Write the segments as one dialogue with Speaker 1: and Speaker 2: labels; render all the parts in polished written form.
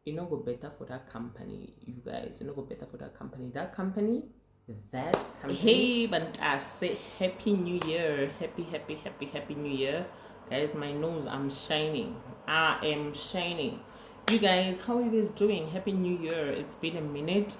Speaker 1: it not go better for that company, you guys. It not go better for that company. That company. Hey, but I say happy new year. Happy new year. Guys, my nose, I'm shining. I am shining. You guys, how are you guys doing? Happy new year. It's been a minute.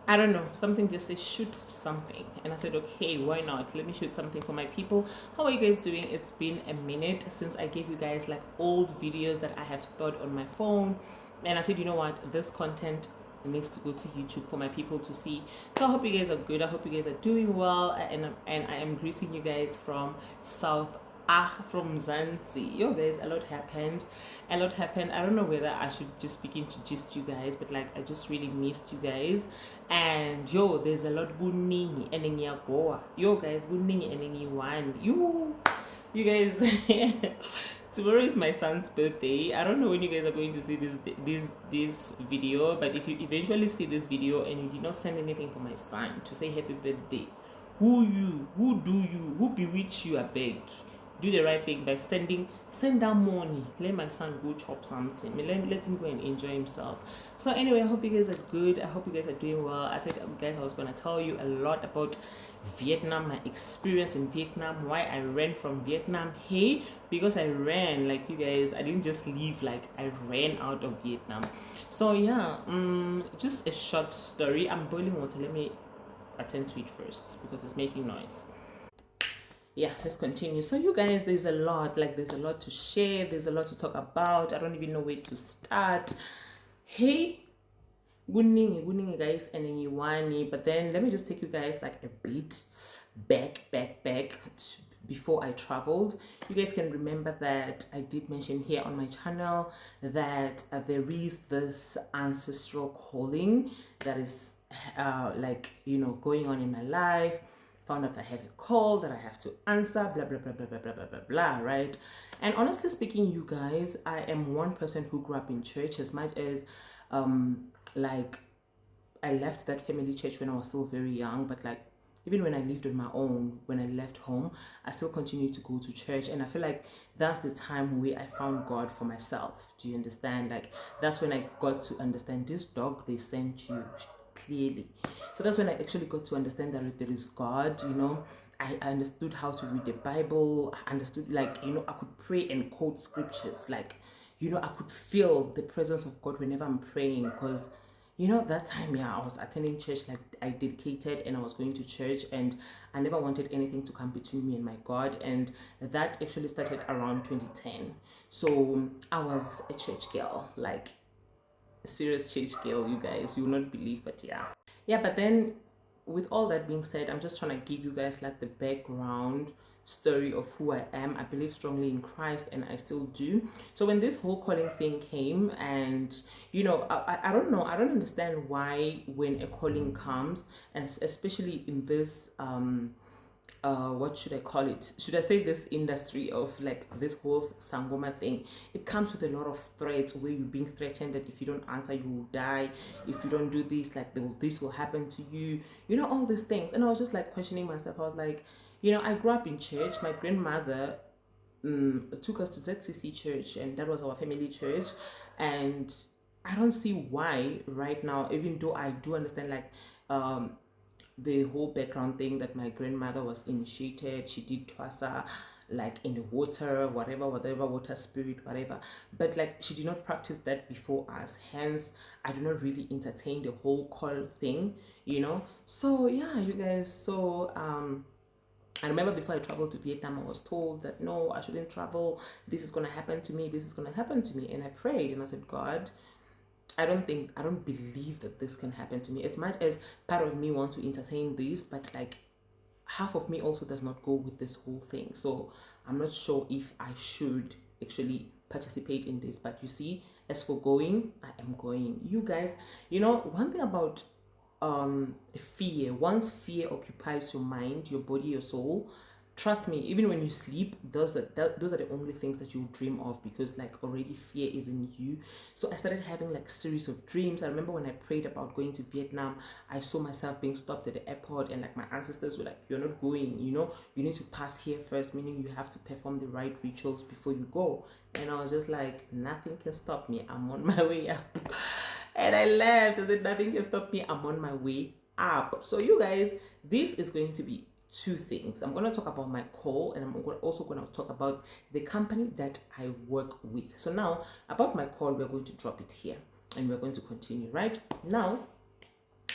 Speaker 1: I don't know, something just said shoot something. And I said, okay, why not? Let me shoot something for my people. How are you guys doing? It's been a minute since I gave you guys like old videos that I have stored on my phone. And I said, you know what? This content needs to go to YouTube for my people to see. So I hope you guys are good. I hope you guys are doing well. And I am greeting you guys from South from Zanzi. Yo guys, a lot happened. I don't know whether I should just begin to gist you guys, but like I just really missed you guys. And yo, there's a lot guningi and goa. Yo guys, guningi and one. You guys tomorrow is my son's birthday. I don't know when you guys are going to see this video, but if you eventually see this video and you did not send anything for my son to say happy birthday, who bewitch you, I beg. Do the right thing by send that money. Let my son go chop something. Let him go and enjoy himself. So anyway, I hope you guys are good. I hope you guys are doing well. I said, guys, I was gonna tell you a lot about Vietnam, my experience in Vietnam, why I ran from Vietnam. Hey, because I ran, like you guys, I didn't just leave, like I ran out of Vietnam. So yeah, just a short story. I'm boiling water. Let me attend to it first because it's making noise. Yeah, let's continue. So you guys, there's a lot to share, there's a lot to talk about. I don't even know where to start. Hey, good evening guys, and then you want me, but then let me just take you guys like a bit back before I traveled. You guys can remember that I did mention here on my channel that there is this ancestral calling that is going on in my life. Found out I have a call that I have to answer, blah blah blah blah blah blah blah blah blah, right? And honestly speaking, you guys, I am one person who grew up in church. As much as like I left that family church when I was still very young, but like even when I lived on my own, when I left home, I still continued to go to church. And I feel like that's the time where I found God for myself. Do you understand? Like that's when I got to understand this dog they sent you clearly. So that's when I actually got to understand that there is God, you know. I understood how to read the Bible. I understood, like, you know, I could pray and quote scriptures. Like, you know, I could feel the presence of God whenever I'm praying, because you know that time, yeah, I was attending church, like I dedicated and I was going to church, and I never wanted anything to come between me and my God. And that actually started around 2010. So I was a church girl, like a serious church girl, you guys, you will not believe, but yeah. But then with all that being said, I'm just trying to give you guys like the background story of who I am. I believe strongly in Christ, and I still do. So when this whole calling thing came, and you know, I don't know, I don't understand why when a calling comes, and especially in this what should I call it? Should I say this industry of like this whole Sangoma thing? It comes with a lot of threats where you're being threatened that if you don't answer, you will die. If you don't do this, like this will happen to you. You know, all these things. And I was just like questioning myself. I was like, you know, I grew up in church. My grandmother took us to ZCC church, and that was our family church. And I don't see why right now, even though I do understand like the whole background thing that my grandmother was initiated, she did twasa like in the water, whatever, water spirit, whatever, but like she did not practice that before us, hence I do not really entertain the whole call thing, you know. So yeah, you guys, so I remember before I traveled to Vietnam, I was told that no, I shouldn't travel, this is going to happen to me, this is going to happen to me. And I prayed and I said, God, I don't believe that this can happen to me. As much as part of me wants to entertain this, but like half of me also does not go with this whole thing. So I'm not sure if I should actually participate in this. But you see, as for going, I am going. You guys, you know, one thing about fear, once fear occupies your mind, your body, your soul, trust me, even when you sleep, those are the only things that you dream of, because like already fear is in you. So I started having like series of dreams. I remember when I prayed about going to Vietnam, I saw myself being stopped at the airport, and like my ancestors were like, you're not going, you need to pass here first, meaning you have to perform the right rituals before you go. And I was just like, nothing can stop me, I'm on my way up. And I left. I said, nothing can stop me, I'm on my way up. So you guys, this is going to be two things. I'm going to talk about my call, and I'm also going to talk about the company that I work with. So now, about my call, we're going to drop it here and we're going to continue. Right now,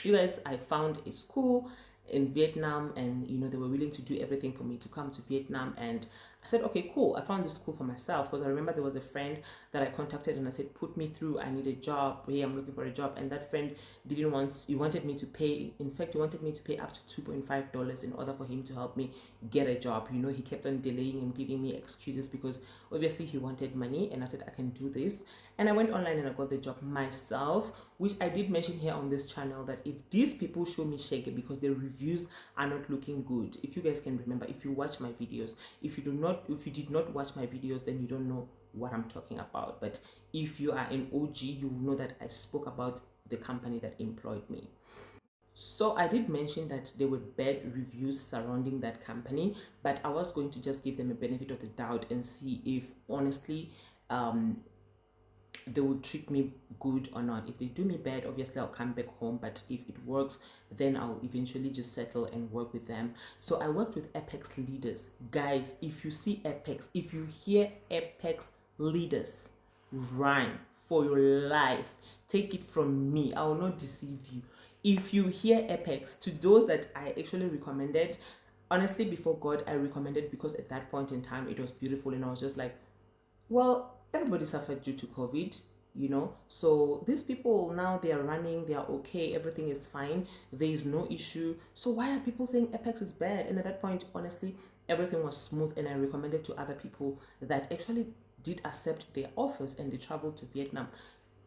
Speaker 1: you guys, I found a school in Vietnam, and they were willing to do everything for me to come to Vietnam. And I said, okay, cool. I found this school for myself, because I remember there was a friend that I contacted and I said, put me through, I need a job. Hey, I'm looking for a job. And that friend he wanted me to pay, in fact, he wanted me to pay up to $2.5 in order for him to help me get a job. He kept on delaying and giving me excuses, because obviously he wanted money. And I said, I can do this. And I went online and I got the job myself, which I did mention here on this channel, that if these people show me shaky because the reviews are not looking good, if you guys can remember, if you watch my videos, if you did not watch my videos, then you don't know what I'm talking about. But if you are an OG, you will know that I spoke about the company that employed me. So I did mention that there were bad reviews surrounding that company, but I was going to just give them a benefit of the doubt and see if honestly they will treat me good or not. If they do me bad, obviously I'll come back home, but if it works, then I'll eventually just settle and work with them. So I worked with Apex leaders. Guys, if you see Apex, if you hear Apex leaders, run for your life. Take it from me, I will not deceive you. If you hear Apex, to those that I actually recommended, honestly, before God, I recommended, because at that point in time it was beautiful, and I was just like, well, everybody suffered due to COVID. So these people now, they are running, they are okay, everything is fine, there is no issue. So why are people saying Apex is bad? And at that point, honestly, everything was smooth, and I recommended to other people that actually did accept their offers, and they traveled to Vietnam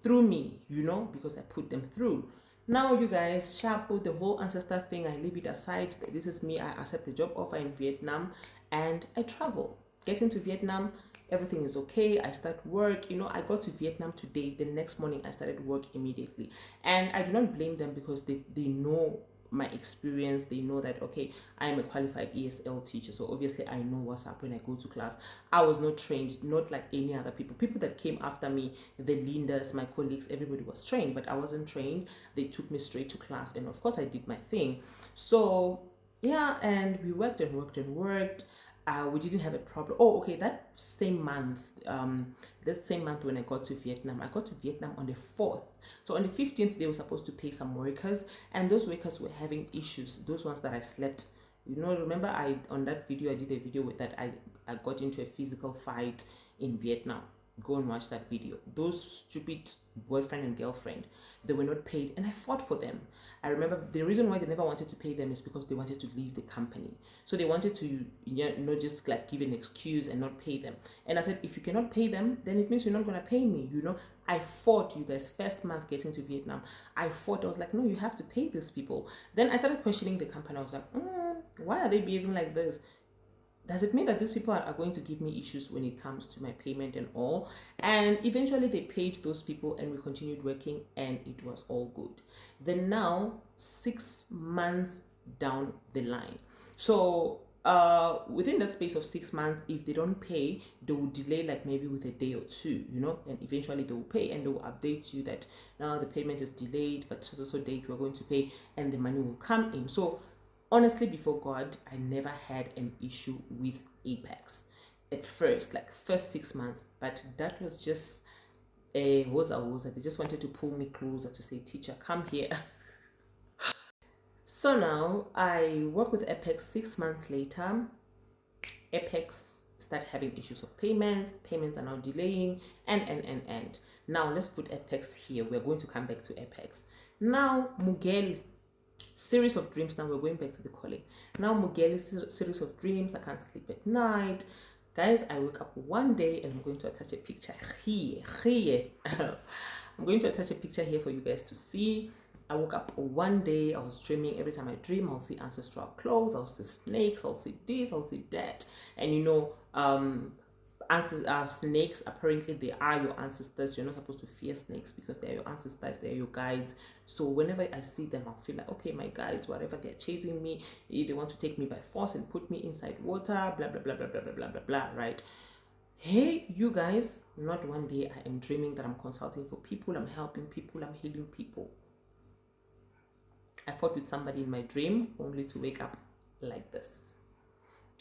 Speaker 1: through me, because I put them through. Now, you guys, sharp with the whole ancestor thing, I leave it aside. This is me. I accept the job offer in Vietnam and I travel. Getting to Vietnam, everything is okay. I start work. I got to Vietnam today. The next morning, I started work immediately. And I do not blame them, because they know my experience. They know that, okay, I am a qualified ESL teacher, so obviously I know what's up when I go to class. I was not trained, not like any other people that came after me, the leaders, my colleagues, everybody was trained, but I wasn't trained. They took me straight to class, and of course I did my thing. So yeah, and we worked and worked and worked. We didn't have a problem. Oh, okay, that same month when I got to Vietnam on the 4th. So on the 15th, they were supposed to pay some workers, and those workers were having issues, those ones that I slept. Remember, on that video, I did a video with that I got into a physical fight in Vietnam. Go and watch that video. Those stupid boyfriend and girlfriend, they were not paid, and I fought for them. I remember the reason why they never wanted to pay them is because they wanted to leave the company. So they wanted to just like give an excuse and not pay them. And I said, if you cannot pay them, then it means you're not going to pay me. I fought, you guys. First month getting to Vietnam, I fought. I was like, no, you have to pay these people. Then I started questioning the company. I was like, why are they behaving like this? Does it mean that these people are going to give me issues when it comes to my payment and all? And eventually they paid those people, and we continued working, and it was all good. Then now, 6 months down the line, so within the space of 6 months, if they don't pay, they will delay like maybe with a day or two, and eventually they will pay, and they will update you that now the payment is delayed, but so date we're going to pay, and the money will come in. So honestly, before God, I never had an issue with Apex at first, like first 6 months, but that was just a woza. They just wanted to pull me closer to say, teacher, come here. So now I work with Apex. 6 months later, Apex start having issues of payments are now delaying, and now let's put Apex here. We're going to come back to Apex now. Mugel, series of dreams. Now we're going back to the calling. Now Mugeli, series of dreams. I can't sleep at night. Guys, I wake up one day and I'm going to attach a picture here. I'm going to attach a picture here for you guys to see. I woke up one day, I was dreaming. Every time I dream, I'll see ancestral clothes, I'll see snakes, I'll see this, I'll see that. And you know, snakes, apparently they are your ancestors. You're not supposed to fear snakes because they're your ancestors, they're your guides. So whenever I see them, I'll feel like, okay, my guides, whatever, they're chasing me, they want to take me by force and put me inside water, blah blah blah blah blah blah blah blah blah, right? Hey, you guys, not one day I am dreaming that I'm consulting for people, I'm helping people, I'm healing people. I fought with somebody in my dream only to wake up like this.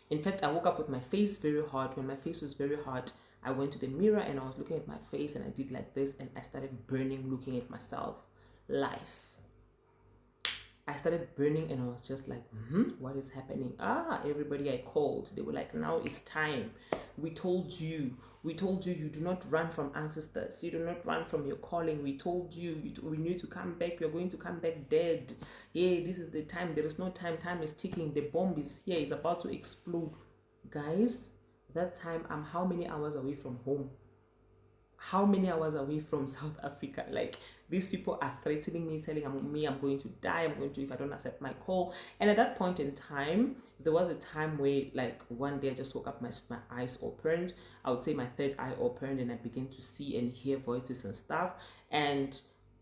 Speaker 1: In fact, I woke up with my face very hot. When my face was very hot, I went to the mirror and I was looking at my face and I did like this and I started burning looking at myself. Life. I started burning and I was just like, what is happening? Everybody I called, they were like, now it's time. We told you you do not run from ancestors. You do not run from your calling. We told you, we need to come back. You're going to come back dead. Yeah, this is the time. There is no time. Time is ticking. The bomb is here. It's about to explode. Guys, that time I'm how many hours away from home? How many hours away from South Africa? Like, these people are threatening me, telling me I'm going to die, I'm going to, if I don't accept my call. And at that point in time, there was a time where, like, one day I just woke up, my eyes opened. I would say my third eye opened and I began to see and hear voices and stuff. And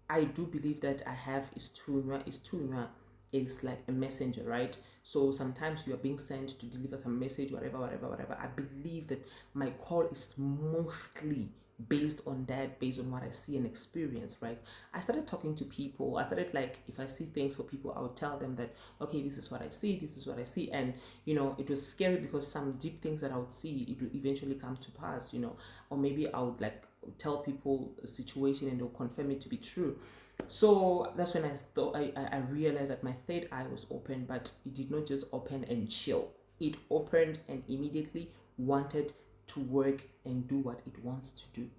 Speaker 1: I do believe that I have Istunya. Is like a messenger, right? So sometimes you are being sent to deliver some message, whatever. I believe that my call is mostly based on that, based on what I see and experience, right? I started talking to people. I started, like, if I see things for people, I would tell them that, okay, this is what I see, this is what I see. And you know, it was scary because some deep things that I would see, it would eventually come to pass, you know. Or maybe I would like tell people a situation and they'll confirm it to be true. So that's when I thought, I realized that my third eye was open, but it did not just open and chill. It opened and immediately wanted to work and do what it wants to do.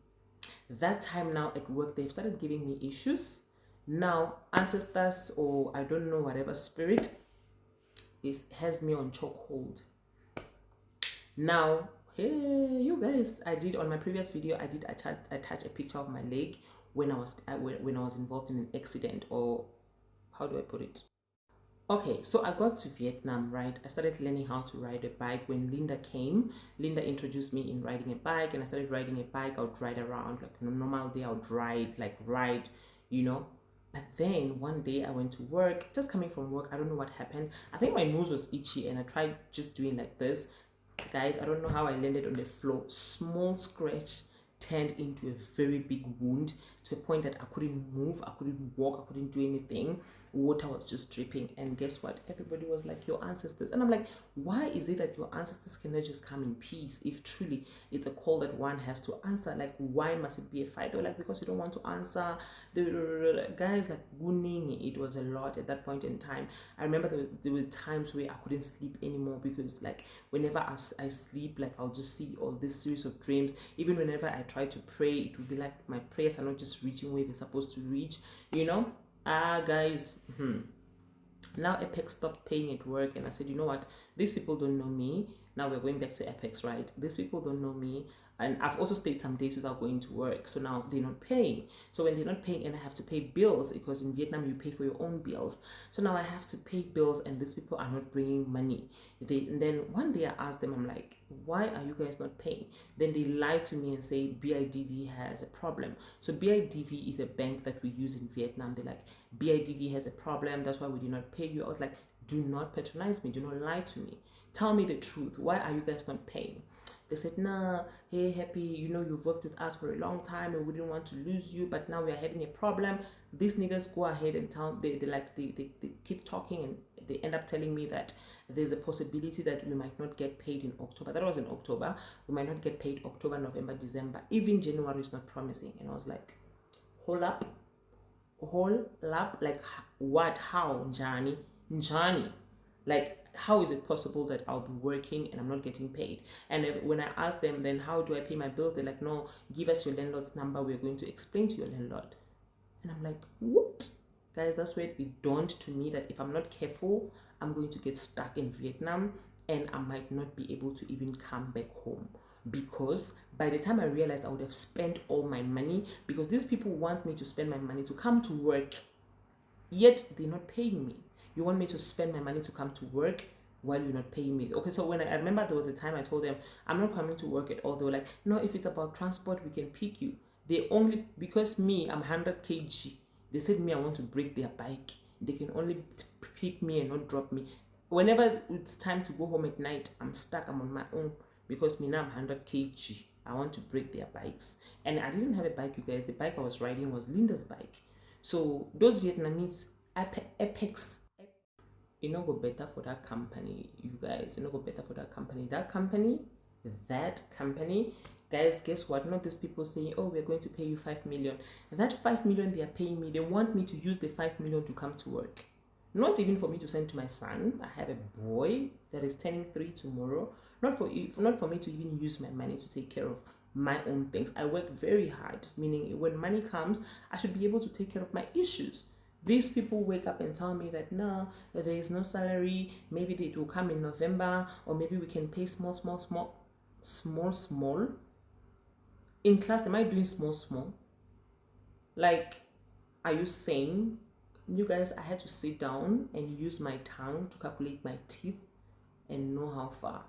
Speaker 1: That time now at work, they've started giving me issues. Now, ancestors, or I don't know, whatever spirit has me on chokehold. Now, hey, you guys, I did on my previous video, I did attach a picture of my leg when I was involved in an accident, or how do I put it? Okay, so I got to Vietnam, right? I started learning how to ride a bike when Linda came. Linda introduced me in riding a bike, and I started riding a bike. I would ride around like on a normal day. I would ride, you know. But then one day I went to work, just coming from work. I don't know what happened. I think my nose was itchy, and I tried just doing like this. Guys, I don't know how I landed on the floor. Small scratch turned into a very big wound to a point that I couldn't move, I couldn't walk, I couldn't do anything. Water was just dripping. And guess what? Everybody was like, your ancestors. And I'm like, why is it that your ancestors cannot just come in peace if truly it's a call that one has to answer? Like, why must it be a fight? Or like, because you don't want to answer. The guys, like, gunning, it was a lot at that point in time. I remember there were times where I couldn't sleep anymore because, like, whenever I sleep, like, I'll just see all this series of dreams. Even whenever I try to pray, it would be like my prayers are not just reaching where they're supposed to reach, you know. Guys, now Apex stopped paying at work, and I said, you know what, these people don't know me. Now we're going back to Apex, right? These people don't know me, and I've also stayed some days without going to work, so now they're not paying. So when they're not paying and I have to pay bills, because in Vietnam you pay for your own bills, so now I have to pay bills and these people are not bringing money. And then one day I asked them, I'm like, why are you guys not paying? Then they lie to me and say BIDV has a problem. So BIDV is a bank that we use in Vietnam. They're like, BIDV has a problem, that's why we did not pay you. I was like, do not patronize me, do not lie to me, tell me the truth. Why are you guys not paying? They said, nah, hey, Happy, you know, you've worked with us for a long time and we didn't want to lose you, but now we are having a problem. These niggas go ahead and tell, they keep talking, and they end up telling me that there's a possibility that we might not get paid in October. That was in October. We might not get paid October, November, December. Even January is not promising. And I was like, hold up, like, what? How? Njani, like, how is it possible that I'll be working and I'm not getting paid? And when I asked them, then how do I pay my bills? They're like, no, give us your landlord's number, we're going to explain to your landlord. And I'm like, what? Guys, that's where it dawned to me that if I'm not careful, I'm going to get stuck in Vietnam and I might not be able to even come back home. because by the time I realized, I would have spent all my money, because these people want me to spend my money to come to work, yet they're not paying me. You want me to spend my money to come to work while you're not paying me. Okay, so when I remember there was a time I told them I'm not coming to work at all. They were like, no, if it's about transport, we can pick you. They only, because me, I'm 100 kg. They said me, I want to break their bike. They can only pick me and not drop me. Whenever it's time to go home at night, I'm stuck. I'm on my own because me now I'm 100 kg. I want to break their bikes, and I didn't have a bike, you guys. The bike I was riding was Linda's bike. So those Vietnamese Apex, it not go better for that company, you guys. It not go better for that company. That company, guys, guess what? Not these people saying, oh, we're going to pay you 5 million. That 5 million they are paying me, they want me to use the 5 million to come to work. Not even for me to send to my son. I have a boy that is turning 3 tomorrow. Not for me to even use my money to take care of my own things. I work very hard, meaning when money comes, I should be able to take care of my issues. These people wake up and tell me that no, that there is no salary. Maybe it will come in November, or maybe we can pay small. In class, am I doing small? Like, are you saying, you guys, I had to sit down and use my tongue to calculate my teeth and know how far?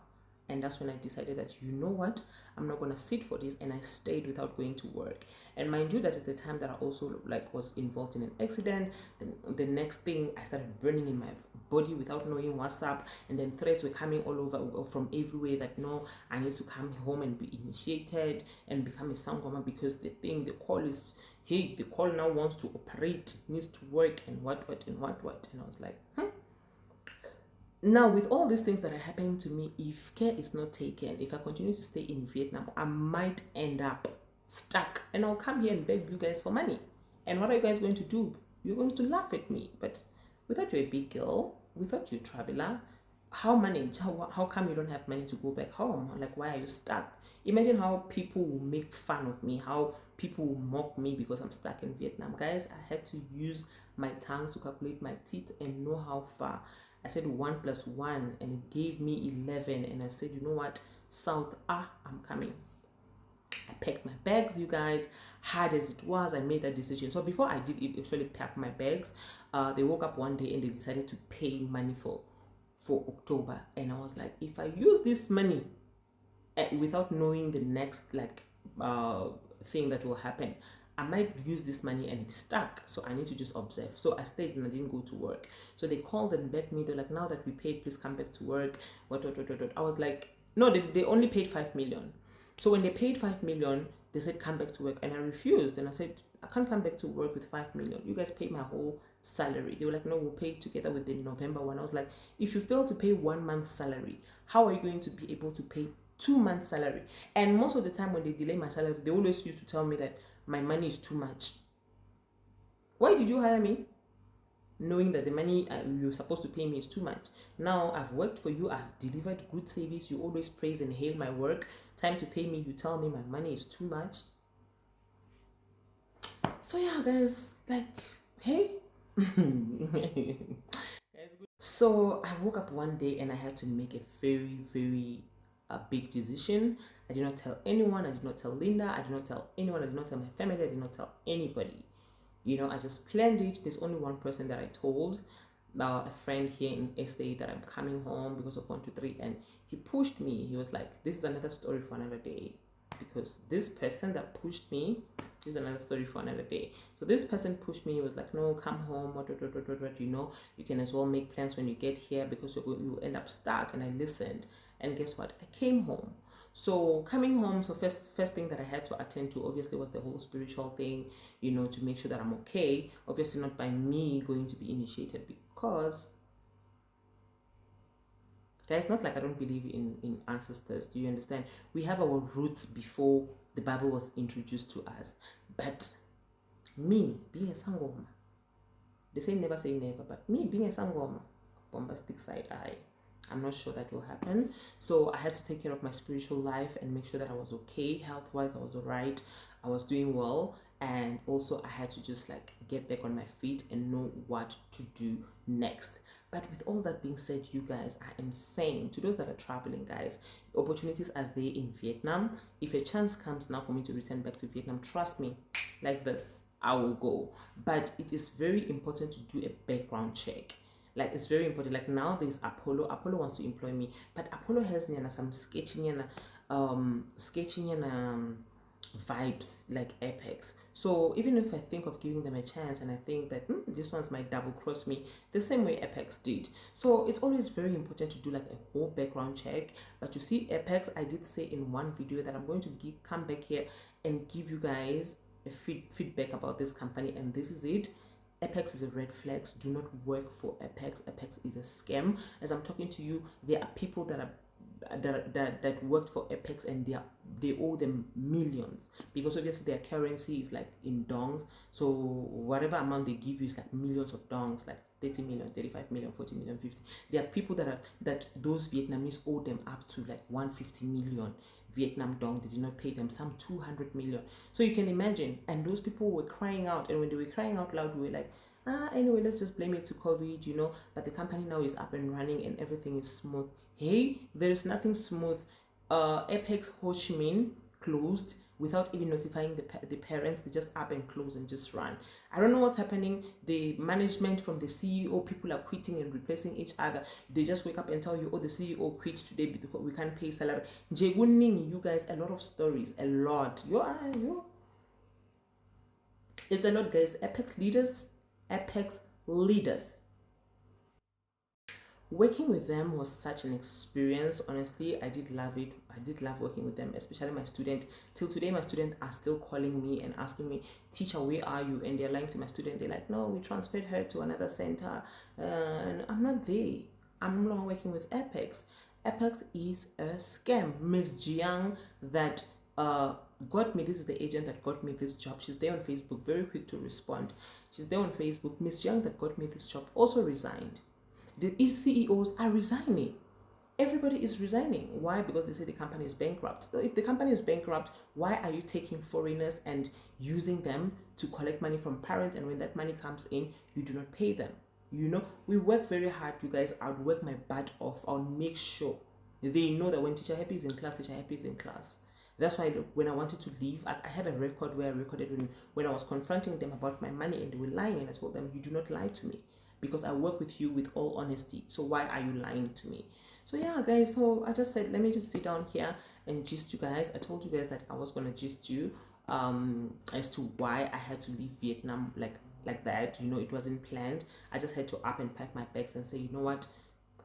Speaker 1: And that's when I decided that, you know what, I'm not gonna sit for this, and I stayed without going to work. And mind you, that is the time that I also was involved in an accident. Then the next thing, I started burning in my body without knowing what's up, and then threats were coming all over from everywhere that no, I need to come home and be initiated and become a sangoma, because the call is, hey, the call now wants to operate, needs to work, and what. And I was like, Now, with all these things that are happening to me, if care is not taken, if I continue to stay in Vietnam, I might end up stuck, and I'll come here and beg you guys for money. And what are you guys going to do? You're going to laugh at me. But we thought you're a big girl, we thought you're a traveler. How come you don't have money to go back home? Like, why are you stuck? Imagine how people will make fun of me, how people will mock me because I'm stuck in Vietnam. Guys, I had to use my tongue to calculate my teeth and know how far. I said 1 plus 1, and it gave me 11. And I said, you know what, South, I'm coming. I packed my bags, you guys. Hard as it was, I made that decision. So before I did actually pack my bags, they woke up one day and they decided to pay money for October. And I was like, if I use this money without knowing the next thing that will happen, I might use this money and be stuck. So I need to just observe. So I stayed and I didn't go to work. So they called and begged me. They're like, now that we paid, please come back to work. What. I was like, no, they only paid 5 million. So when they paid 5 million, they said, come back to work. And I refused. And I said, I can't come back to work with 5 million. You guys pay my whole salary. They were like, no, we'll pay it together with the November one. I was like, if you fail to pay 1 month's salary, how are you going to be able to pay 2 months' salary? And most of the time when they delay my salary, they always used to tell me that my money is too much. Why did you hire me? Knowing that the money you're supposed to pay me is too much. Now I've worked for you, I've delivered good service, you always praise and hail my work. Time to pay me, you tell me my money is too much. So yeah, guys, like, hey. So I woke up one day and I had to make a very big decision. I did not tell anyone. I did not tell Linda. I did not tell anyone. I did not tell my family. I did not tell anybody. I just planned it. There's only one person that I told, a friend here in SA, that I'm coming home because of 1, 2, 3, and he pushed me. He was like, this is another story for another day, because this person that pushed me is another story for another day. So this person pushed me. He was like, no, come home, what, you can as well make plans when you get here, because you end up stuck. And I listened, and guess what, I came home. So coming home, so first thing that I had to attend to obviously was the whole spiritual thing, to make sure that I'm okay. Obviously not by me going to be initiated, because guys, not like I don't believe in ancestors. Do you understand? We have our roots before the Bible was introduced to us. But me being a sangoma, they say never say never, but me being a sangoma, bombastic side eye, I'm not sure that will happen. So I had to take care of my spiritual life and make sure that I was okay. Health-wise, I was all right. I was doing well. and also I had to just like get back on my feet and know what to do next. But with all that being said, you guys, I am saying to those that are traveling, guys, opportunities are there in Vietnam. If a chance comes now for me to return back to Vietnam, trust me, like this, I will go. But it is very important to do a background check. Like it's very important. Like now there's Apollo. Apollo wants to employ me, but Apollo has some sketching and vibes like Apex. So even if I think of giving them a chance and I think that this one's might double cross me, the same way Apex did. So it's always very important to do like a whole background check. But you see, Apex, I did say in one video that I'm going to come back here and give you guys a feedback about this company, and this is it. Apex is a red flag. Do not work for Apex. Apex is a scam. As I'm talking to you, there are people that are that worked for Apex, and they owe them millions, because obviously their currency is like in dongs. So whatever amount they give you is like millions of dongs, like 30 million, 35 million, 40 million, 50. There are people that those Vietnamese owe them up to like 150 million Vietnam dong. They did not pay them, some 200 million. So you can imagine, and those people were crying out, and when they were crying out loud, we were like, anyway, let's just blame it to COVID. But the company now is up and running and everything is smooth. Hey, there is nothing smooth. Apex Ho Chi Minh closed without even notifying the parents. They just up and close and just run. I don't know what's happening. The management from the CEO, people are quitting and replacing each other. They just wake up and tell you, oh, the CEO quit today because we can't pay salary. You guys, a lot of stories, a lot. It's a lot, guys. Apex leaders. Working with them was such an experience. Honestly, I did love it. I did love working with them, especially my student. Till today, my students are still calling me and asking me, teacher, where are you? And they're lying to my student. They're like, no, we transferred her to another center. And I'm not there. I'm no longer working with Apex. Apex is a scam. Miss Jiang that got me, this is the agent that got me this job. She's there on Facebook, very quick to respond. She's there on Facebook. Miss Jiang that got me this job also resigned. The CEOs are resigning. Everybody is resigning. Why? Because they say the company is bankrupt. So if the company is bankrupt, why are you taking foreigners and using them to collect money from parents, and when that money comes in, you do not pay them? We work very hard, you guys. I would work my butt off. I'll make sure they know that when teacher happy is in class, teacher happy is in class. That's why when I wanted to leave, I have a record where I recorded when I was confronting them about my money and they were lying, and I told them, you do not lie to me, because I work with you with all honesty. So why are you lying to me? So yeah, guys, so I just said, let me just sit down here and gist you guys. I told you guys that I was gonna gist you as to why I had to leave Vietnam like that. It wasn't planned. I just had to up and pack my bags and say, you know what?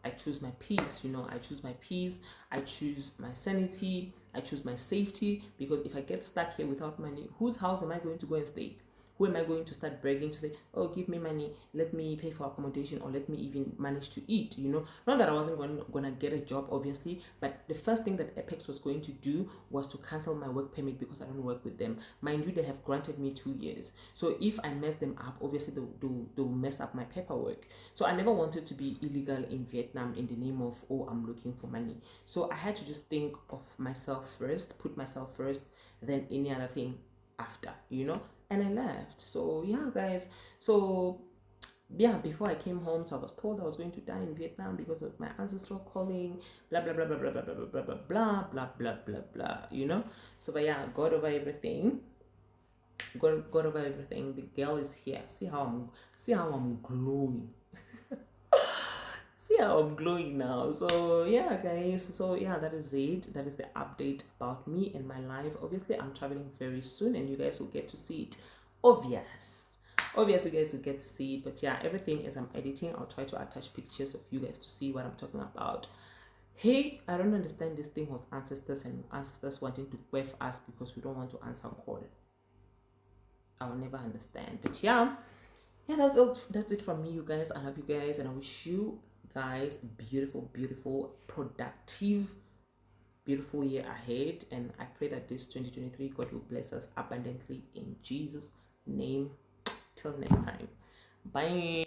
Speaker 1: I choose my peace. I choose my peace. I choose my sanity. I choose my safety, because if I get stuck here without money, whose house am I going to go and stay? Who am I going to start begging to say, oh, give me money, let me pay for accommodation, or let me even manage to eat? Not that I wasn't gonna get a job, obviously, but the first thing that Apex was going to do was to cancel my work permit, because I don't work with them. Mind you, they have granted me 2 years. So if I mess them up, obviously they'll mess up my paperwork. So I never wanted to be illegal in Vietnam in the name of, oh, I'm looking for money. So I had to just think of myself first, put myself first, then any other thing after. And I left. So yeah, guys. So yeah, before I came home, so I was told I was going to die in Vietnam because of my ancestral calling, blah blah blah blah blah blah blah blah blah blah blah blah blah blah. So but yeah, got over everything. Got over everything. The girl is here. See how I'm glowing. See how I'm glowing now. So yeah, guys. So yeah, that is it. That is the update about me and my life. Obviously, I'm traveling very soon, and you guys will get to see it. Obvious, you guys will get to see it. But yeah, everything as I'm editing, I'll try to attach pictures of you guys to see what I'm talking about. Hey, I don't understand this thing of ancestors and ancestors wanting to birth us because we don't want to answer call. I will never understand. But yeah, that's it from me, you guys. I love you guys, and I wish you guys beautiful, productive, beautiful year ahead. And I pray that this 2023, God will bless us abundantly in Jesus' name. Till next time, bye.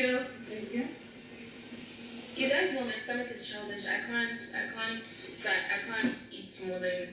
Speaker 2: you. Thank you. You guys know my stomach is childish. I can't eat more than